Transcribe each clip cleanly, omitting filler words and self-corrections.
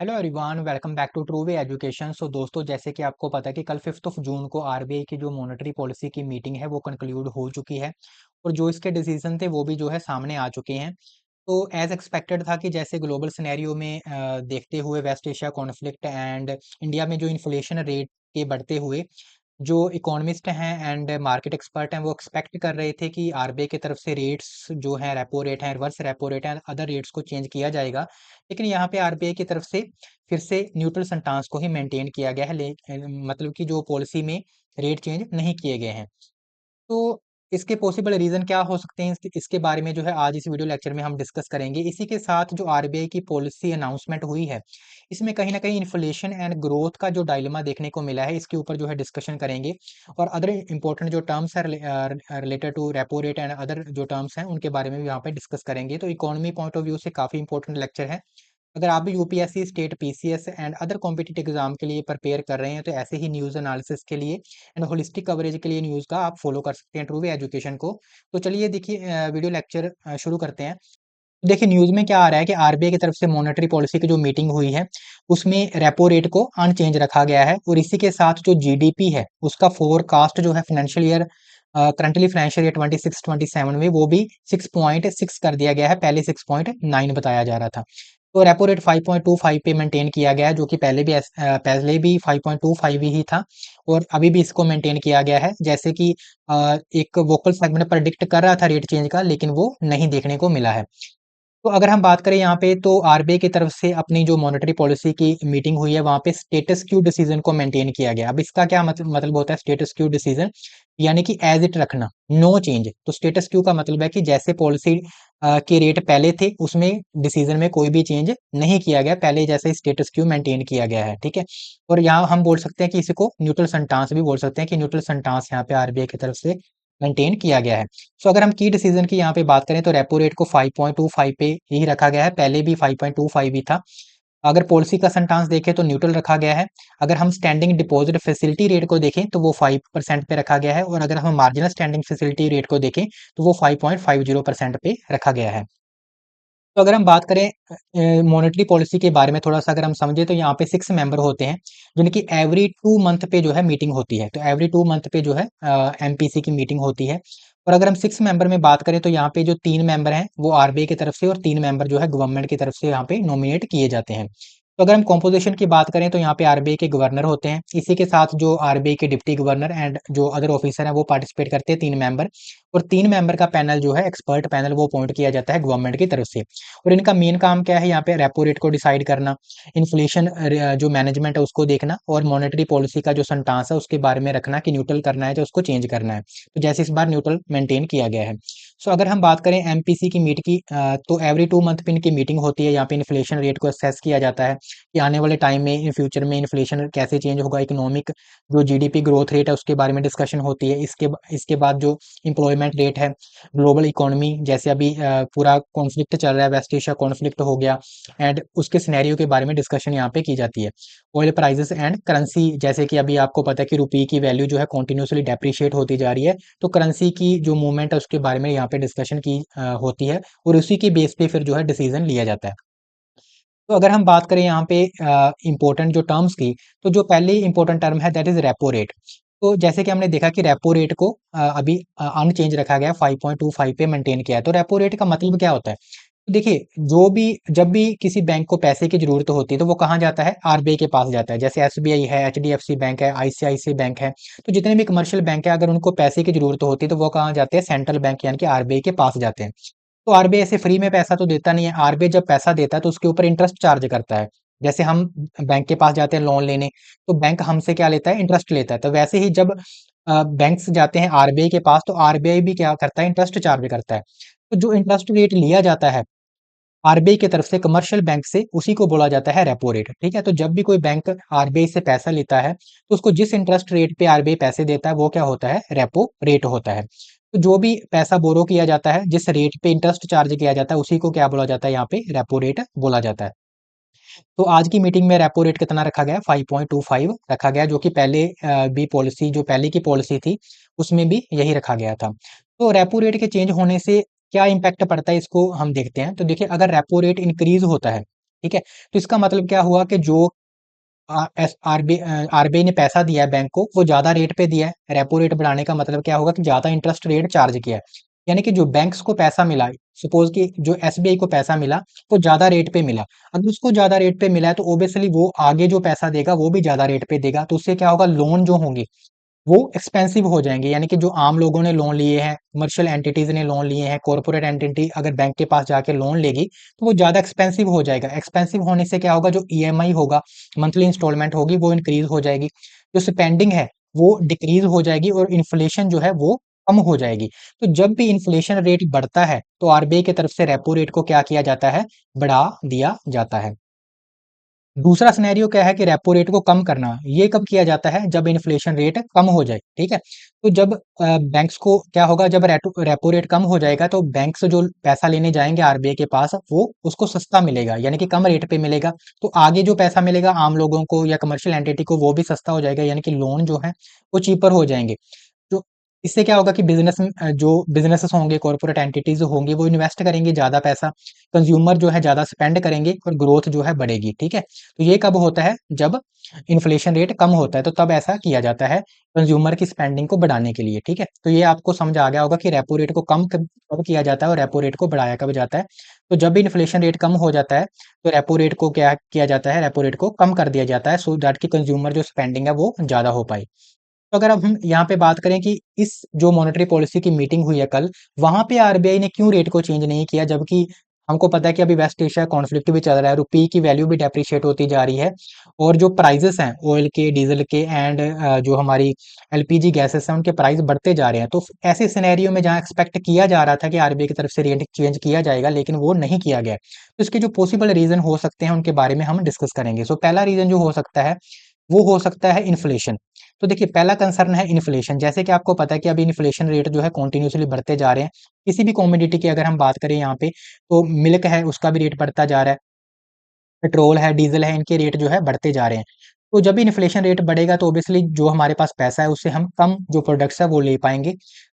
Hello everyone, welcome back to true way education. So दोस्तों, जैसे कि आपको पता है कि कल 5 जून को आरबीआई की जो मॉनेटरी पॉलिसी की मीटिंग है वो कंक्लूड हो चुकी है और जो इसके डिसीजन थे वो भी जो है सामने आ चुके हैं। तो एज एक्सपेक्टेड था कि जैसे ग्लोबल सिनेरियो में देखते हुए West Asia conflict and India में जो इन्फ्लेशन रेट के बढ़ते हुए जो इकोनॉमिस्ट हैं एंड मार्केट एक्सपर्ट हैं वो एक्सपेक्ट कर रहे थे कि आरबीआई की तरफ से रेट्स जो हैं रेपो रेट है, रिवर्स रेपो रेट है, अदर रेट्स को चेंज किया जाएगा। लेकिन यहाँ पे आरबीआई की तरफ से फिर से न्यूट्रल स्टांस को ही मेंटेन किया गया है, मतलब कि जो पॉलिसी में रेट चेंज नहीं किए गए हैं। तो इसके पॉसिबल रीज़न क्या हो सकते हैं, इसके बारे में जो है आज इस वीडियो लेक्चर में हम डिस्कस करेंगे। इसी के साथ जो आरबीआई की पॉलिसी अनाउंसमेंट हुई है, इसमें कहीं न कहीं इन्फ्लेशन एंड ग्रोथ का जो डायलेमा देखने को मिला है, इसके ऊपर जो है डिस्कशन करेंगे। और अदर इम्पोर्टेंट जो टर्म्स हैं related to repo rate and other जो टर्म्स हैं, उनके बारे में भी यहाँ पे डिस्कस करेंगे। तो इकोनॉमी पॉइंट ऑफ व्यू से काफ़ी इंपॉर्टेंट लेक्चर है। अगर आप भी UPSC, state PCS and other competitive exam के लिए प्रिपेयर कर रहे हैं, तो ऐसे ही न्यूज़ एनालिसिस के लिए एंड होलिस्टिक कवरेज के लिए न्यूज़ का आप फॉलो कर सकते हैं ट्रू वे एजुकेशन को। तो चलिए देखिए, वीडियो लेक्चर शुरू करते हैं। देखिए न्यूज़ में क्या आ रहा है कि आरबीआई की तरफ से मॉनेटरी पॉलिसी की जो मीटिंग हुई है, उसमें रेपो रेट को अनचेंज रखा गया है और इसी के साथ जो जीडीपी है, उसका फोरकास्ट जो है financial year currently financial year 26-27 में वो भी 6.6 कर दिया गया है, पहले 6.9 बताया जा रहा था। तो रेपो रेट 5.25 पे मेंटेन किया गया है, जो कि पहले भी 5.25 ही था और अभी भी इसको मेंटेन किया गया है। जैसे कि एक वोकल सेगमेंट प्रेडिक्ट कर रहा था रेट चेंज का, लेकिन वो नहीं देखने को मिला है। तो अगर हम बात करें यहाँ पे, तो आरबीआई की तरफ से अपनी जो मॉनेटरी पॉलिसी की मीटिंग हुई है, वहाँ पे स्टेटस क्यू डिसीजन को मेंटेन किया गया। अब इसका क्या मतलब होता है स्टेटस क्यू डिसीजन, यानी कि एज इट रखना, नो चेंज। तो स्टेटस क्यू का मतलब है कि जैसे पॉलिसी के रेट पहले थे, उसमें डिसीजन में कोई भी चेंज नहीं किया गया, पहले जैसे स्टेटस क्यू मेंटेन किया गया है, ठीक है। और यहाँ हम बोल सकते हैं कि इसी को न्यूट्रल संटांस भी बोल सकते हैं कि न्यूट्रल संटांस यहाँ पे आरबीआई की तरफ से मेंटेन किया गया है। सो अगर हम की डिसीजन की यहाँ पे बात करें, तो रेपो रेट को 5.25 पे ही रखा गया है, पहले भी 5.25 ही था। अगर पॉलिसी का सेंटेंस देखें तो न्यूट्रल रखा गया है। अगर हम स्टैंडिंग डिपॉजिट फैसिलिटी रेट को देखें तो वो 5% पे रखा गया है और अगर हम मार्जिनल स्टैंडिंग फैसिलिटी रेट को देखें तो वो 5.50% पे रखा गया है। तो अगर हम बात करें मॉनेटरी पॉलिसी के बारे में थोड़ा-सा अगर हम समझें, तो यहाँ पे 6 मेंबर होते हैं, जिनकी एवरी 2 मंथ पे जो है मीटिंग होती है। तो एवरी 2 मंथ पे जो है एमपीसी की मीटिंग होती है। और अगर हम 6 मेंबर में बात करें, तो यहाँ पे जो 3 मेंबर हैं वो आरबीआई की तरफ से और 3 मेंबर जो है गवर्नमेंट की तरफ से यहाँ पे नॉमिनेट किए जाते हैं। तो अगर हम कंपोजिशन की बात करें, तो यहाँ पे आरबीआई के गवर्नर होते हैं। इसी के साथ जो आरबीआई के डिप्टी गवर्नर एंड जो अदर ऑफिसर हैं वो पार्टिसिपेट करते हैं, 3 मेंबर। और 3 मेंबर का पैनल जो है एक्सपर्ट पैनल, वो अपॉइंट किया जाता है गवर्नमेंट की तरफ से। और इनका मेन काम क्या है, यहाँ पे रेपो रेट को डिसाइड करना, इन्फ्लेशन जो मैनेजमेंट है उसको देखना और मॉनेटरी पॉलिसी का जो संटांस है उसके बारे में रखना कि न्यूट्रल करना है या उसको चेंज करना है। तो जैसे इस बार न्यूट्रल मेंटेन किया गया है। सो अगर हम बात करें एमपीसी की मीट की, तो एवरी 2 मंथ पे इनकी मीटिंग होती है। यहाँ पे इन्फ्लेशन रेट को असेस किया जाता है कि आने वाले टाइम में इन फ्यूचर में इन्फ्लेशन कैसे चेंज होगा, इकोनॉमिक जो जीडीपी ग्रोथ रेट है उसके बारे में डिस्कशन होती है। इसके बाद जो एम्प्लॉयमेंट रेट है, ग्लोबल इकोनॉमी, जैसे अभी पूरा कॉन्फ्लिक्ट चल रहा है, वेस्ट एशिया कॉन्फ्लिक्ट हो गया एंड उसके सिनेरियो के बारे में डिस्कशन यहाँ पे की जाती है। ऑयल प्राइसेस एंड करेंसी, जैसे कि अभी आपको पता है कि रुपये की वैल्यू जो है कॉन्टिन्यूसली डेप्रिशिएट होती जा रही है, तो करेंसी की जो मूवमेंट है उसके बारे में यहाँ पे डिस्कशन की होती है और उसी के बेस पे फिर जो है डिसीजन लिया जाता है। तो अगर हम बात करें यहाँ पे इम्पोर्टेंट जो टर्म्स की, तो जो पहली इम्पोर्टेंट टर्म है दैट इज रेपो रेट। तो जैसे कि हमने देखा कि रेपो रेट को अभी अनचेंज रखा गया है, 5.25 पे मेंटेन किया है। तो रेपो रेट का मतलब क्या होता है? तो देखिए, जो भी जब भी किसी बैंक को पैसे की जरूरत होती है, तो वो कहाँ जाता है? आरबीआई के पास जाता है। जैसे एसबीआई है, एचडीएफसी बैंक है, आईसीआईसी बैंक है। तो जितने भी कमर्शियल बैंक है, अगर उनको पैसे की जरूरत होती है तो वो कहाँ जाते हैं? सेंट्रल बैंक यानी कि आरबीआई के पास जाते हैं। तो आरबीआई ऐसे फ्री में पैसा तो देता नहीं है। आरबीआई जब पैसा देता है तो उसके ऊपर इंटरेस्ट चार्ज करता है। जैसे हम बैंक के पास जाते हैं लोन लेने, तो बैंक हमसे क्या लेता है? इंटरेस्ट लेता है। तो वैसे ही जब बैंक्स जाते हैं आरबीआई के पास, तो आरबीआई भी क्या करता है? इंटरेस्ट चार्ज करता है। तो जो इंटरेस्ट रेट लिया जाता है आरबीआई की तरफ से कमर्शियल बैंक से, उसी को बोला जाता है रेपो रेट, ठीक है। तो जब भी कोई बैंक आरबीआई से पैसा लेता है, तो उसको जिस इंटरेस्ट रेट पे आरबीआई पैसे देता है वो क्या होता है? रेपो रेट होता है। तो जो भी पैसा बोरो किया जाता है, जिस रेट पे इंटरेस्ट चार्ज किया जाता है, उसी को क्या बोला जाता है? यहाँ पे रेपो रेट बोला जाता है। तो आज की मीटिंग में रेपो रेट कितना रखा गया? 5.25 रखा गया, जो कि पहले भी पॉलिसी, जो पहले की पॉलिसी थी उसमें भी यही रखा गया था। तो रेपो रेट के चेंज होने से क्या इम्पैक्ट पड़ता है, इसको हम देखते हैं। तो देखिए, अगर रेपो रेट इंक्रीज होता है, ठीक है। तो इसका मतलब क्या हुआ कि जो आरबीआई ने पैसा दिया है बैंक को, वो ज्यादा रेट पे दिया है। रेपो रेट बढ़ाने का मतलब क्या होगा कि ज्यादा इंटरेस्ट रेट चार्ज किया है। यानी कि जो बैंक्स को पैसा मिला, सपोज कि जो एसबीआई को पैसा मिला, वो ज्यादा रेट पे मिला। अगर उसको ज्यादा रेट पे मिला है तो ऑब्वियसली वो आगे जो पैसा देगा वो भी ज्यादा रेट पे देगा। तो उससे क्या होगा, लोन जो होंगे वो एक्सपेंसिव हो जाएंगे। यानी कि जो आम लोगों ने लोन लिए हैं, कमर्शियल एंटिटीज ने लोन लिए हैं, कॉर्पोरेट एंटिटी अगर बैंक के पास जाके लोन लेगी तो वो ज्यादा एक्सपेंसिव हो जाएगा। एक्सपेंसिव होने से क्या होगा, जो ईएमआई होगा, मंथली इंस्टॉलमेंट होगी, वो इंक्रीज हो जाएगी। जो स्पेंडिंग है वो डिक्रीज हो जाएगी और इन्फ्लेशन जो है वो कम हो जाएगी। तो जब भी इन्फ्लेशन रेट बढ़ता है तो आरबीआई की तरफ से रेपो रेट को क्या किया जाता है, बढ़ा दिया जाता है। दूसरा सिनेरियो क्या है कि रेपो रेट को कम करना, ये कब किया जाता है, जब इन्फ्लेशन रेट कम हो जाए। ठीक है। तो जब बैंक्स को क्या होगा, जब रेपो रेट कम हो जाएगा तो बैंक्स जो पैसा लेने जाएंगे आरबीआई के पास, वो उसको सस्ता मिलेगा, यानी कि कम रेट पे मिलेगा। तो आगे जो पैसा मिलेगा आम लोगों को या कमर्शियल एंटिटी को, वो भी सस्ता हो जाएगा, यानी कि लोन जो है वो चीपर हो जाएंगे। तो इससे क्या होगा कि जो बिजनेसेस होंगे, कॉर्पोरेट एंटिटीज होंगी, वो इन्वेस्ट करेंगे ज्यादा पैसा, कंज्यूमर जो है ज्यादा स्पेंड करेंगे और ग्रोथ जो है बढ़ेगी। ठीक है। तो ये कब होता है, जब इन्फ्लेशन रेट कम होता है, तो तब ऐसा किया जाता है कंज्यूमर की स्पेंडिंग को बढ़ाने के लिए। ठीक है। तो ये आपको समझ आ गया होगा कि रेपो रेट को कम कब किया जाता है और रेपो रेट को बढ़ाया कब जाता है। तो जब भी इन्फ्लेशन रेट कम हो जाता है तो रेपो रेट को क्या किया जाता है, रेपो रेट को कम कर दिया जाता है, सो दैट कि कंज्यूमर जो स्पेंडिंग है वो ज्यादा हो पाए। तो अगर अब हम यहाँ पे बात करें कि इस जो मॉनेटरी पॉलिसी की मीटिंग हुई है कल, वहां पे आरबीआई ने क्यों रेट को चेंज नहीं किया, जबकि हमको पता है कि अभी वेस्ट एशिया कॉन्फ्लिक्ट भी चल रहा है, रुपये की वैल्यू भी डेप्रिशिएट होती जा रही है, और जो प्राइजेस हैं ऑयल के, डीजल के एंड जो हमारी एलपीजी गैसेस हैं, उनके प्राइस बढ़ते जा रहे हैं। तो ऐसे सिनेरियो में जहाँ एक्सपेक्ट किया जा रहा था कि आरबीआई की तरफ से रेट चेंज किया जाएगा, लेकिन वो नहीं किया गया। तो इसके जो पॉसिबल रीजन हो सकते हैं उनके बारे में हम डिस्कस करेंगे। सो पहला रीजन जो हो सकता है वो हो सकता है इन्फ्लेशन। तो देखिए, पहला कंसर्न है इन्फ्लेशन। जैसे कि आपको पता है कि अभी इन्फ्लेशन रेट जो है कॉन्टिन्यूसली बढ़ते जा रहे हैं। किसी भी कॉमोडिटी की अगर हम बात करें यहाँ पे, तो मिल्क है उसका भी रेट बढ़ता जा रहा है, पेट्रोल है, डीजल है, इनके रेट जो है बढ़ते जा रहे हैं। तो जब भी इन्फ्लेशन रेट बढ़ेगा तो ऑब्वियसली जो हमारे पास पैसा है उससे हम कम जो प्रोडक्ट्स है वो ले पाएंगे।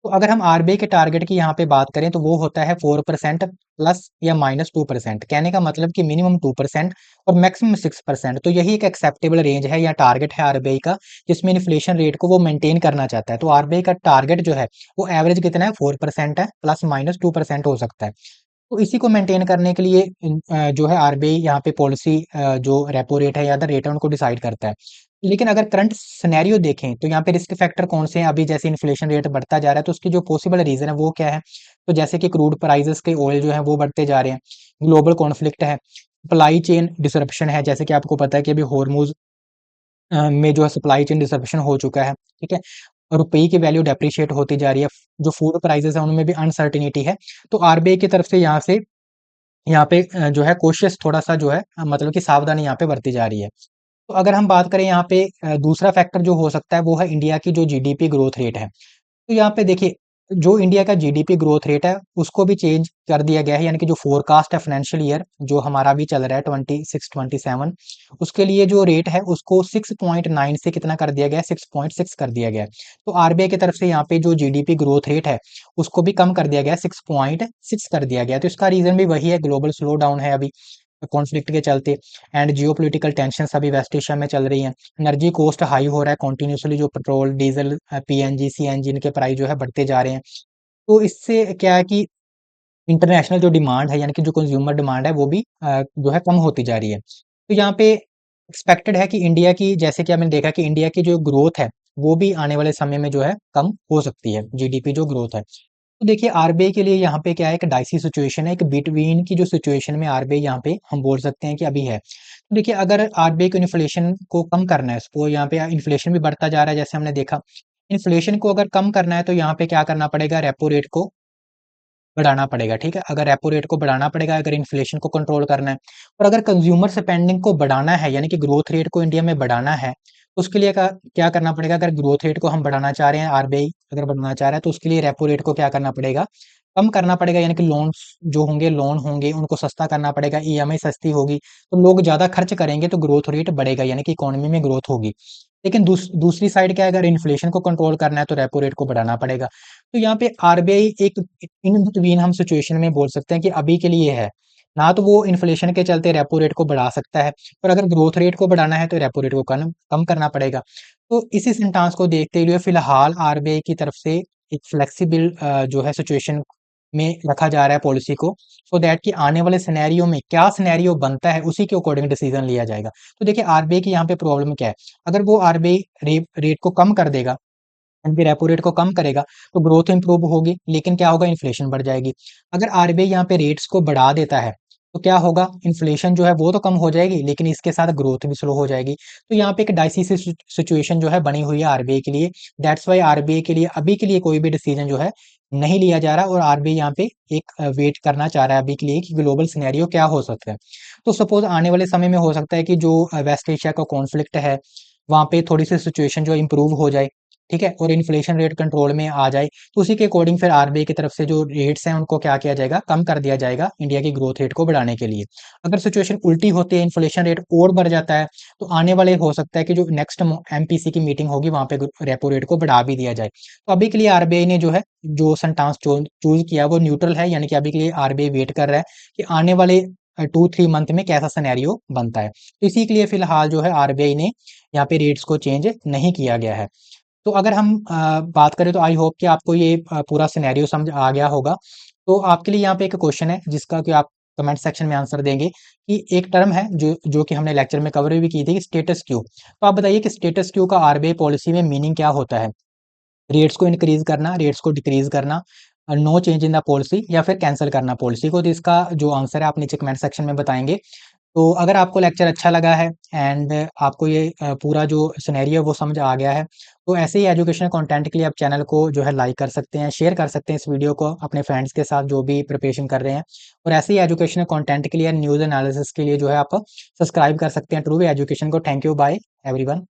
तो अगर हम आरबीआई के टारगेट की यहाँ पे बात करें तो वो होता है 4% प्लस या -2%। कहने का मतलब कि मिनिमम 2% और मैक्सिमम 6%। तो यही एक एक्सेप्टेबल रेंज है या टारगेट है आरबीआई का, जिसमें इन्फ्लेशन रेट को वो मेंटेन करना चाहता है। तो आरबीआई का टारगेट जो है वो एवरेज कितना है, 4% है, +-2% हो सकता है। तो इसी को मेंटेन करने के लिए जो है आरबीआई यहाँ पे पॉलिसी, जो रेपो रेट है या अदर रेट है उनको डिसाइड करता है। लेकिन अगर करंट सिनेरियो देखें तो यहाँ पे रिस्क फैक्टर कौन से हैं, अभी जैसे इन्फ्लेशन रेट बढ़ता जा रहा है तो उसकी जो पॉसिबल रीजन है वो क्या है। तो जैसे कि क्रूड प्राइसेस के ऑयल जो है वो बढ़ते जा रहे हैं, ग्लोबल कॉन्फ्लिक्ट है, सप्लाई चेन डिसरप्शन है। जैसे कि आपको पता है कि अभी हॉर्मूज में जो है सप्लाई चेन डिसरप्शन हो चुका है। ठीक है। और रुपये की वैल्यू डेप्रिशिएट होती जा रही है, जो फूड प्राइसेस है उनमें भी अनसर्टिनिटी है। तो आरबीआई की तरफ से यहाँ पे जो है कोशिश थोड़ा सा जो है मतलब कि सावधानी यहाँ पे बरती जा रही है। तो अगर हम बात करें यहाँ पे दूसरा फैक्टर जो हो सकता है वो है इंडिया की जो जीडीपी ग्रोथ रेट है। तो यहाँ पे देखिए, जो इंडिया का जीडीपी ग्रोथ रेट है उसको भी चेंज कर दिया गया है। यानी कि जो फोरकास्ट है फाइनेंशियल ईयर जो हमारा भी चल रहा है 26-27, उसके लिए जो रेट है उसको 6.9 से कितना कर दिया गया है, 6.6 कर दिया गया है। तो आरबीआई की तरफ से यहाँ पे जो जीडीपी ग्रोथ रेट है उसको भी कम कर दिया गया है, 6.6 कर दिया गया है। तो इसका रीजन भी वही है, ग्लोबल स्लो डाउन है अभी कॉन्फ्लिक्ट के चलते, एंड जियो पोलिटिकल टेंशन अभी वेस्ट एशिया में चल रही है। एनर्जी कॉस्ट हाई हो रहा है कॉन्टिन्यूसली, जो पेट्रोल, डीजल, पीएनजी, सीएनजी, इनके प्राइस जो है बढ़ते जा रहे हैं। तो इससे क्या है कि इंटरनेशनल जो डिमांड है, यानी कि जो कंज्यूमर डिमांड है वो भी जो है कम होती जा रही है। तो यहाँ पे एक्सपेक्टेड है कि इंडिया की, जैसे कि हमने देखा कि इंडिया की जो ग्रोथ है वो भी आने वाले समय में जो है कम हो सकती है, जीडीपी जो ग्रोथ है। तो देखिए, आरबीआई के लिए यहाँ पे क्या है, एक डाइसी सिचुएशन है, एक बिटवीन की जो सिचुएशन में आरबीआई यहाँ पे हम बोल सकते हैं कि अभी है। तो देखिए, अगर आरबीआई को इन्फ्लेशन को कम करना है, सपोज यहाँ पे इन्फ्लेशन भी बढ़ता जा रहा है जैसे हमने देखा, इन्फ्लेशन को अगर कम करना है तो यहाँ पे क्या करना पड़ेगा, रेपो रेट को बढ़ाना पड़ेगा। ठीक है। अगर रेपो रेट को बढ़ाना पड़ेगा, अगर इन्फ्लेशन को कंट्रोल करना है, और अगर कंज्यूमर स्पेंडिंग को बढ़ाना है, यानी कि ग्रोथ रेट को इंडिया में बढ़ाना है, तो उसके लिए क्या करना पड़ेगा, अगर ग्रोथ रेट को हम बढ़ाना चाह रहे हैं, आरबीआई अगर बढ़ाना चाह रहा है, तो उसके लिए रेपो रेट को क्या करना पड़ेगा, कम करना पड़ेगा। यानी कि लोन्स जो होंगे, लोन होंगे, उनको सस्ता करना पड़ेगा, ईएमआई सस्ती होगी, तो लोग ज्यादा खर्च करेंगे तो ग्रोथ रेट बढ़ेगा, यानी कि इकोनॉमी में ग्रोथ होगी। लेकिन दूसरी साइड क्या है, अगर इन्फ्लेशन को कंट्रोल करना है तो रेपो रेट को बढ़ाना पड़ेगा। तो यहाँ पे आरबीआई एक इन बिटवीन हम सिचुएशन में बोल सकते हैं कि अभी के लिए है। ना तो वो इन्फ्लेशन के चलते रेपो रेट को बढ़ा सकता है, और अगर ग्रोथ रेट को बढ़ाना है तो रेपो रेट को कम कम करना पड़ेगा। तो इसी सिंटांस को देखते हुए फिलहाल आरबीआई की तरफ से एक फ्लेक्सिबल जो है सिचुएशन में रखा जा रहा है पॉलिसी को, सो दैट कि आने वाले सिनेरियो में क्या सिनेरियो बनता है उसी के अकॉर्डिंग डिसीजन लिया जाएगा। तो देखिए आरबीआई की यहाँ पे प्रॉब्लम क्या है, अगर वो आरबीआई रेट को कम कर देगा, यानी रेपो रेट को कम करेगा, तो ग्रोथ इंप्रूव होगी, लेकिन क्या होगा, इन्फ्लेशन बढ़ जाएगी। अगर आरबीआई यहाँ पे रेट्स को बढ़ा देता है, तो क्या होगा, इन्फ्लेशन जो है वो तो कम हो जाएगी, लेकिन इसके साथ ग्रोथ भी स्लो हो जाएगी। तो यहाँ पे एक डाइसी सिचुएशन जो है बनी हुई है आरबीआई के लिए। दैट्स वाई आरबीआई के लिए अभी के लिए कोई भी डिसीजन जो है नहीं लिया जा रहा, और आरबीआई यहाँ पे एक वेट करना चाह रहा है अभी के लिए कि ग्लोबल सिनेरियो क्या हो सकता है। तो सपोज आने वाले समय में हो सकता है कि जो वेस्ट एशिया का कॉन्फ्लिक्ट है, वहाँ पे थोड़ी सी सिचुएशन जो इम्प्रूव हो जाए, ठीक है, और इन्फ्लेशन रेट कंट्रोल में आ जाए, तो उसी के अकॉर्डिंग फिर आरबीआई की तरफ से जो रेट्स हैं उनको क्या किया जाएगा, कम कर दिया जाएगा इंडिया की ग्रोथ रेट को बढ़ाने के लिए। अगर सिचुएशन उल्टी होती है, इन्फ्लेशन रेट और बढ़ जाता है, तो आने वाले हो सकता है कि जो नेक्स्ट एमपीसी की मीटिंग होगी वहां पे रेपो रेट को बढ़ा भी दिया जाए। तो अभी के लिए आरबीआई ने जो है जो सेंटांस चूज किया वो न्यूट्रल है, यानी कि अभी के लिए आरबीआई वेट कर रहा है कि आने वाले 2-3 मंथ में कैसा सिनेरियो बनता है। तो इसी के लिए फिलहाल जो है आरबीआई ने यहाँ पे रेट्स को चेंज नहीं किया गया है। तो अगर हम बात करें तो आई होप कि आपको ये पूरा सिनेरियो समझ आ गया होगा। तो आपके लिए यहाँ पे एक क्वेश्चन है जिसका कि आप कमेंट सेक्शन में आंसर देंगे कि एक टर्म है जो जो कि हमने लेक्चर में कवर भी की थी, स्टेटस क्यू। तो आप बताइए कि स्टेटस क्यू का आरबीआई पॉलिसी में मीनिंग क्या होता है? रेट्स को इंक्रीज करना, रेट्स को डिक्रीज करना, no change in the policy, या फिर कैंसिल करना पॉलिसी को। तो इसका जो आंसर है आप नीचे कमेंट सेक्शन में बताएंगे। तो अगर आपको लेक्चर अच्छा लगा है एंड आपको ये पूरा जो सिनेरियो वो समझ आ गया है, तो ऐसे ही एजुकेशनल कंटेंट के लिए आप चैनल को जो है लाइक कर सकते हैं, शेयर कर सकते हैं इस वीडियो को अपने फ्रेंड्स के साथ जो भी प्रिपरेशन कर रहे हैं। और ऐसे ही एजुकेशनल कंटेंट के लिए, न्यूज़ एनालिसिस के लिए जो है आप सब्सक्राइब कर सकते हैं ट्रू वे एजुकेशन को। Thank you, bye everyone.